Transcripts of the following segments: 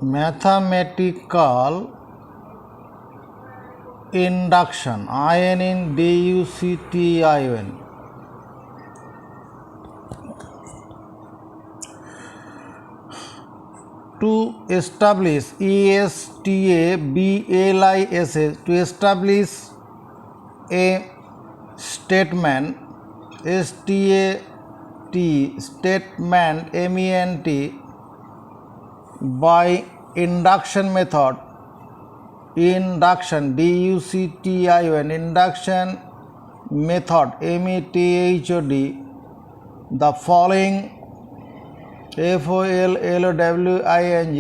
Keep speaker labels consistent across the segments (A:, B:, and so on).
A: mathematical induction, induction, to establish ESTABLISS, to establish a statement, statement MENT, by induction method, induction induction method METHOD, the following FOLLOWING,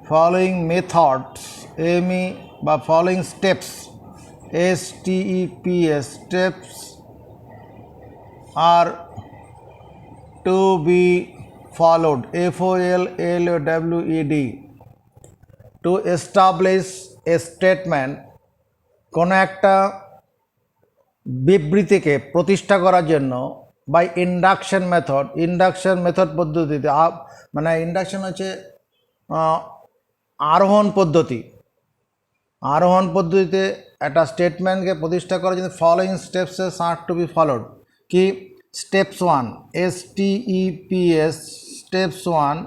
A: following methods by following steps STEPS, steps are to be followed FOLLOWED to establish a statement, কোনো একটা বিবৃতিকে প্রতিষ্ঠা করার জন্য by induction method পদ্ধতিতে, মানে induction হচ্ছে আরোহণ পদ্ধতিতে একটা স্টেটমেন্টকে প্রতিষ্ঠা করার জন্য following steps are to be followed. কি steps 1 STEPS, steps 1,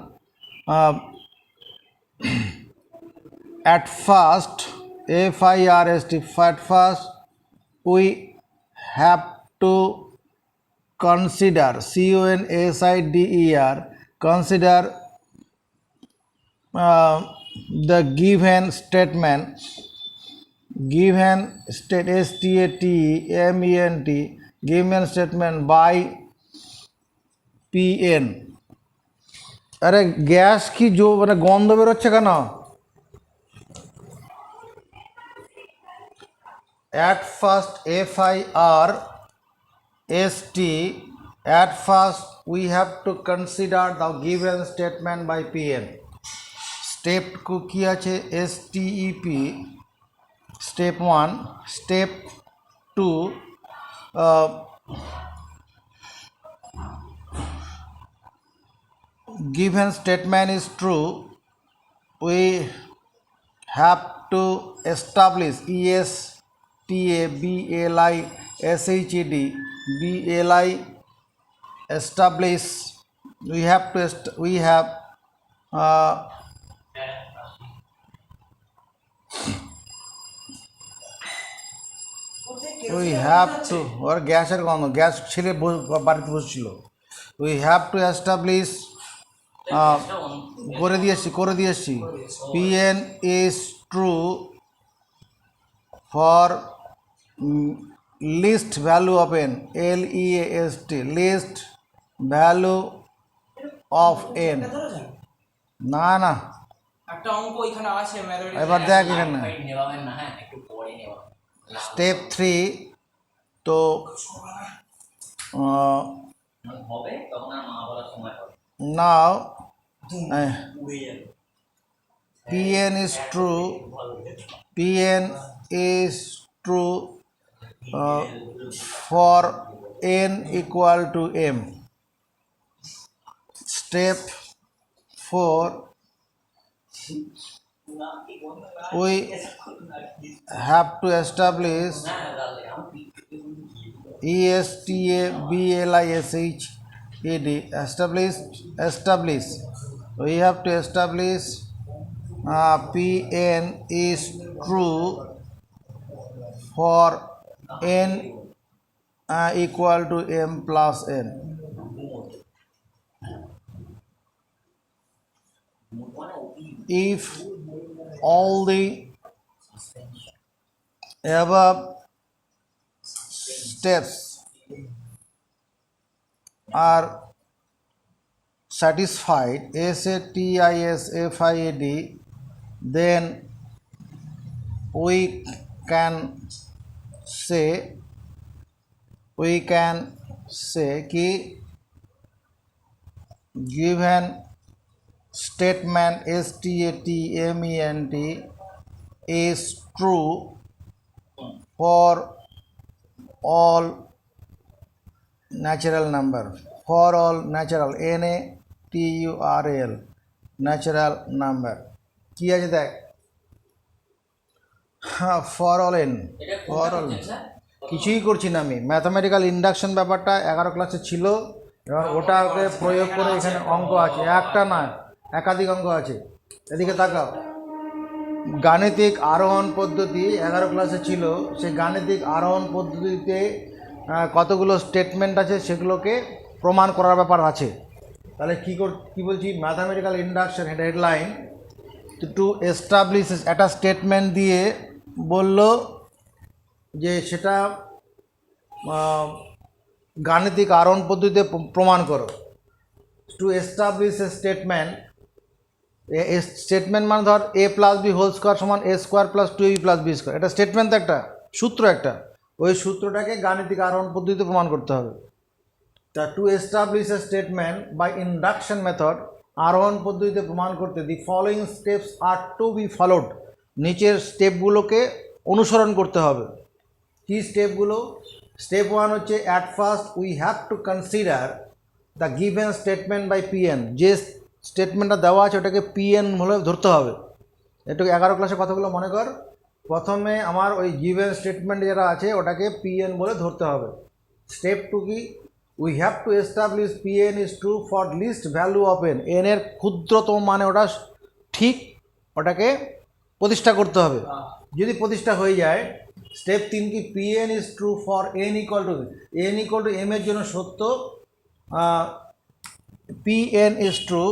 A: at first FIRST, at first we have to consider CONSIDER, consider the given statement, STATMENT, given statement by PN। अरे गैस की जो মানে গন্ধ বেরোচ্ছে কেন? at first FIRST, at first we have to consider the given statement by PN। step को কি আছে STEP, step 1, step 2, given statement is true, we have to establish establish, we have to ওর গ্যাসের গন্ধ, গ্যাস ছেলে বাড়িতে বসছিল। we have to establish, করে দিয়েছি PN is true for least value of n, LEAST, least value of n। না একটা অঙ্ক এখানে আছে, এবার দেখ এখানে স্টেপ 3 তো হবে তখন আর মা বলার সময় হবে। now PN is true for n equal to m। step 4, we have to establish establish, we have to establish PN is true for n equal to m plus n। if all the above steps are satisfied, SATISFIED, then we can say कि given statement STATMENT is true for all natural number, for all natural, NATURAL, natural number। কি আছে দেখ, হ্যাঁ for all N, for all, কিছুই করছি না আমি। Mathematical induction ব্যাপারটা 11 ক্লাসে ছিল, এবার ওটাকে প্রয়োগ করে এখানে অঙ্ক আছে, একটা না একাধিক অঙ্ক আছে। এদিকে তাকাও, গাণিতিক আরোহণ পদ্ধতি 11 ক্লাসে ছিল, সেই গাণিতিক আরোহণ পদ্ধতিতে কতগুলো স্টেটমেন্ট আছে সেগুলোকে প্রমাণ করার ব্যাপার আছে। তাহলে কী বলছি, ম্যাথামেটিক্যাল ইন্ডাকশন এটা হেডলাইন, টু এস্টাবলিশ একটা স্টেটমেন্ট দিয়ে বলল যে সেটা গাণিতিক আরোহণ পদ্ধতিতে প্রমাণ করো। Two establish a statement, statement মানে ধর এ প্লাস বি হোল স্কোয়ার সমান এ square plus two A B plus B square, এটা স্টেটমেন্ট তো একটা সূত্র, একটা ওই সূত্রটাকে গাণিতিক আরোহণ পদ্ধতিতে প্রমাণ করতে হবে। তা to establish a statement by induction method, আরোহণ পদ্ধতিতে প্রমাণ করতে the following steps are to be followed, নিচের স্টেপগুলোকে অনুসরণ করতে হবে। কি স্টেপগুলো? স্টেপ 1 হচ্ছে at first we have to consider the given statement by PN, যে স্টেটমেন্টটা দেওয়া আছে ওটাকে পিএন বলে ধরতে হবে। একটু 11 ক্লাসে কথাগুলো মনে কর, প্রথমে আমার ওই গিভেন স্টেটমেন্ট যেটা আছে ওটাকে পিএন বলে ধরতে হবে। স্টেপ 2 কি, we have to establish PN is true for least value of N, N এর ক্ষুদ্রতম মানে ওটা ঠিক, ওটাকে প্রতিষ্ঠা করতে হবে। যদি প্রতিষ্ঠা হয়ে যায়, স্টেপ 3 কি, PN is true for N equal to M এর জন্য সত্য, PN is true,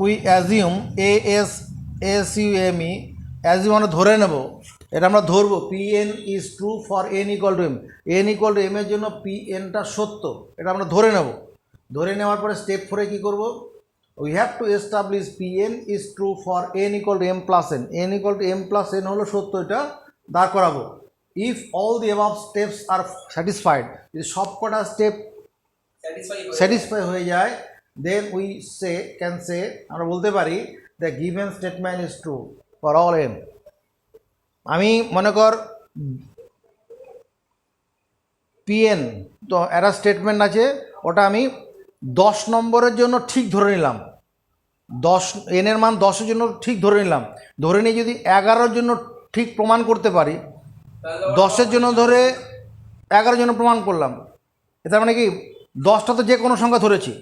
A: we assume ASUME, assume আমরা ধরে নেব, এটা আমরা ধরবো PN is true for N equal to M এর জন্য পিএনটা সত্য, এটা আমরা ধরে নেব। ধরে নেওয়ার পরে স্টেপ 4 কী করব, we have to establish PN is true for N equal to M plus N plus N হলো সত্য, এটা দাঁড় করাবো। If all the above steps are satisfied, যদি সব কটা স্টেপ স্যাটিসফাই হয়ে যায়, দেন উই ক্যান সে, আমরা বলতে পারি the given statement is true for all N. আমি মনে কর পিএন তো একটা স্টেটমেন্ট আছে, ওটা আমি 10 নম্বরের জন্য ঠিক ধরে নিলাম, 10 এনের মান 10-এর জন্য ঠিক ধরে নিলাম, ধরে নিয়ে যদি 11-এর জন্য ঠিক প্রমাণ করতে পারি, 10-এর জন্য ধরে 11-এর জন্য প্রমাণ করলাম, তার মানে কি 10টা তো যে কোনো সংখ্যা ধরেছি,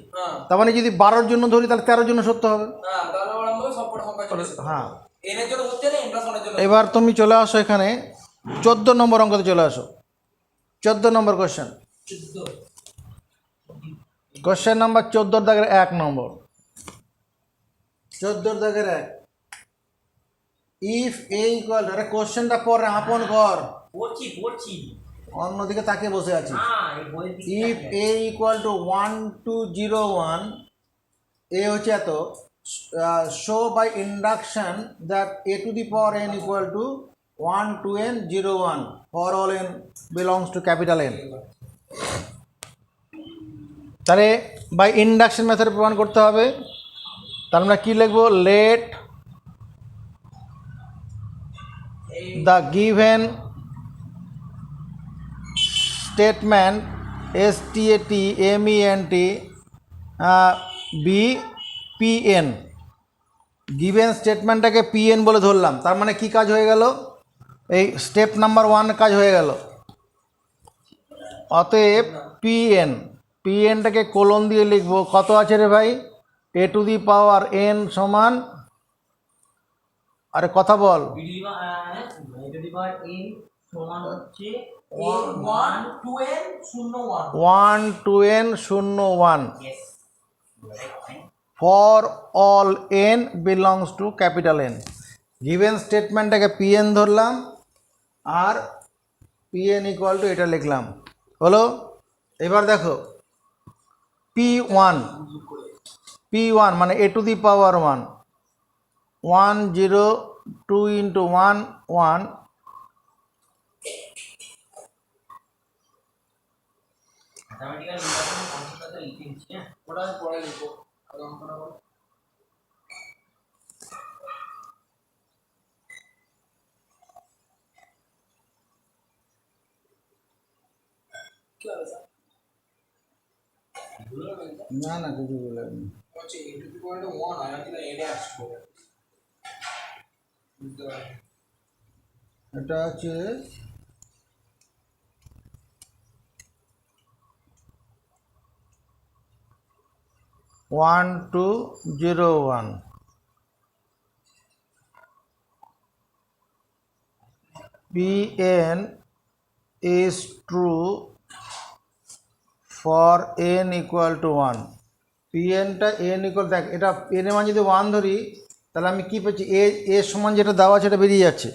A: তার মানে যদি 12-এর জন্য ধরি তাহলে 13-এর জন্য সত্য হবে। হ্যাঁ, এবার তুমি চলে আসো এখানে 14 নম্বর অঙ্কতে চলে আসো। 14 নম্বর কোশ্চেন, কোশ্চেন নাম্বার 14 দাগের 1 নম্বর, 14 দাগের 1, ইফ এ ইকুয়াল, আরে কোশ্চেনটা পরে আপন কর, অন্যদিকে তাকিয়ে বসে আছি। If a equal to 1 2 0 1, a হচ্ছে এত, show by induction that a to the power n equal to 1 2 n 0 1 for all n belongs to capital N. তাহলে বাই ইন্ডাকশন মেথডে প্রমাণ করতে হবে। তার আমরা কী লিখব, let the given statement STATMENT be PN, given স্টেটমেন্টটাকে পিএন বলে ধরলাম, তার মানে কি কাজ হয়ে গেল, এই স্টেপ নাম্বার 1 কাজ হয়ে গেল। অতএব পিএনটাকে কোলন দিয়ে লিখবো, কত আছে রে ভাই, এ টু দি পাওয়ার এন সমান, আরে কথা বল, 1 2 n 0 1 for all n belongs to capital N. Given স্টেটমেন্টটাকে পিএন ধরলাম আর পিএন ইকুয়াল টু এটা লিখলাম, হলো। এবার দেখো P1 মানে এ টু দি পাওয়ার 1 1 0 2 ইন্টু 1 1, না কিছু বলে
B: হচ্ছে a টু দি পাওয়ার 1 আর এটা n এ আসবে বুঝতে পারছি
A: এটা হচ্ছে 1201 Pn is true for n equal to 1 Pnটা n equal দেখ এটা n এর মান যদি 1 ধরি তাহলে আমি কি পাচ্ছি a সমান যেটা দেওয়া আছে এটা বেরিয়ে যাচ্ছে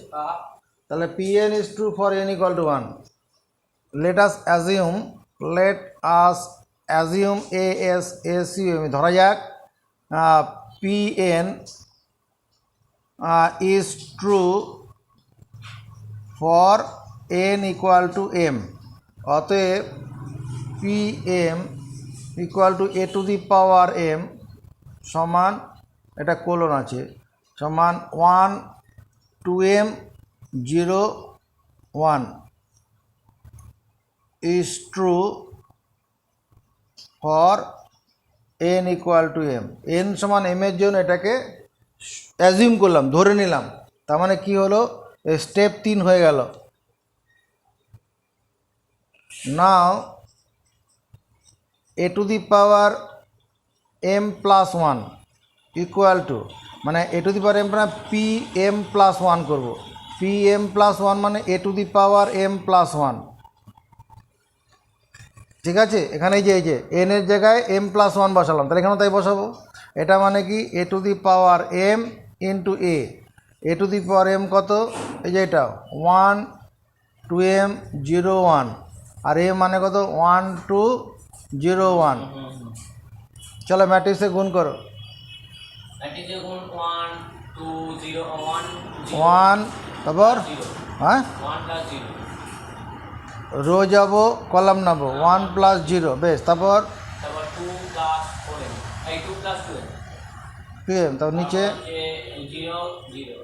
A: তাহলে Pn is true for n equal to 1 let us assume assume ধরা যাক Pn is true for n equal to m অতএব Pm equal to a to the power m সমান এটা কোলন আছে সমান 1 2m 0 1 is true for n equal to m n সমান m এর জন্য এটাকে অ্যাজিউম করলাম ধরে নিলাম তার মানে কি হলো স্টেপ 3 হয়ে গেল নাও a to the power m plus 1 equal to মানে a to the power m মানে pm plus 1 করব pm plus 1 মানে a to the power m plus 1 ঠিক আছে এখানে এই যে n এর জায়গায় m plus 1 বসালাম তাহলে এখানে তাই বসাবো এটা মানে কি a to the power m into a to the power m কত এই যে এটা 1 2m 0 1 আর m মানে কত 1 2 0 1 চলো ম্যাট্রিক্সে গুণ করো
C: ম্যাট্রিক্সে গুণ 1 2 0 1
A: 1 তারপর হ্যাঁ
C: 1 প্লাস 0
A: রো যাবো কলাম নেবো 1 প্লাস 0 বেশ তারপর
C: 2 প্লাস 4 এই 2 প্লাস 2
A: pm তারপর নিচে
C: 0
A: 0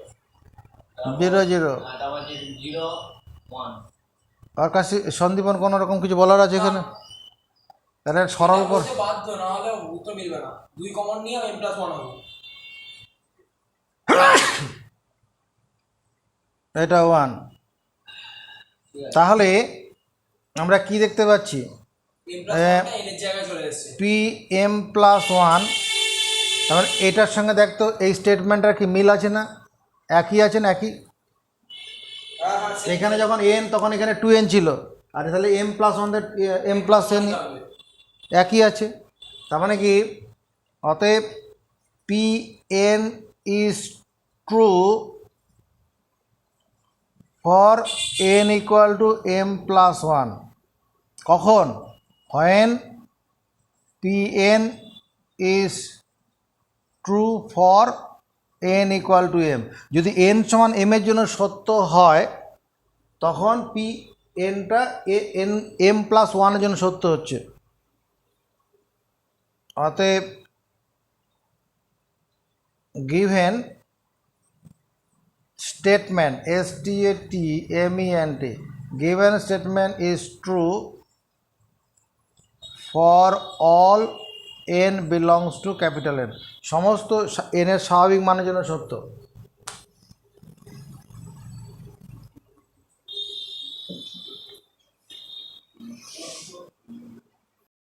C: 0
A: 0
C: তারপর 0 1
A: আর কাছে সন্দীপন কোনো রকম কিছু বলার আছে এখানে তাহলে সরল কর
B: বলতে বাধ্য না হলে উত্তর মিলবে না দুই কমন নিয়ে m + 1 হবে
A: এটা 1 তাহলে আমরা কি দেখতে পাচ্ছি
B: m + 1 টা n এর জায়গায় চলে এসেছে
A: pm plus 1 তারপর এটার সঙ্গে দেখতো এই স্টেটমেন্টটার কি মিল আছে না একই আছে না একই
B: হ্যাঁ হ্যাঁ
A: এখানে যখন n তখন এখানে 2n ছিল আর তাহলে m plus 1 m plus n একই আছে তার মানে কি অতএব Pn is true for n equal to m plus 1 কখন when Pn is true for n equal to m যদি n সমান m এর জন্য সত্য হয় তখন Pnটা m plus 1 এর জন্য সত্য হচ্ছে অতএব given statement statement given statement is true for all n belongs to capital N সমস্ত n এর স্বাভাবিক মানের জন্য সত্য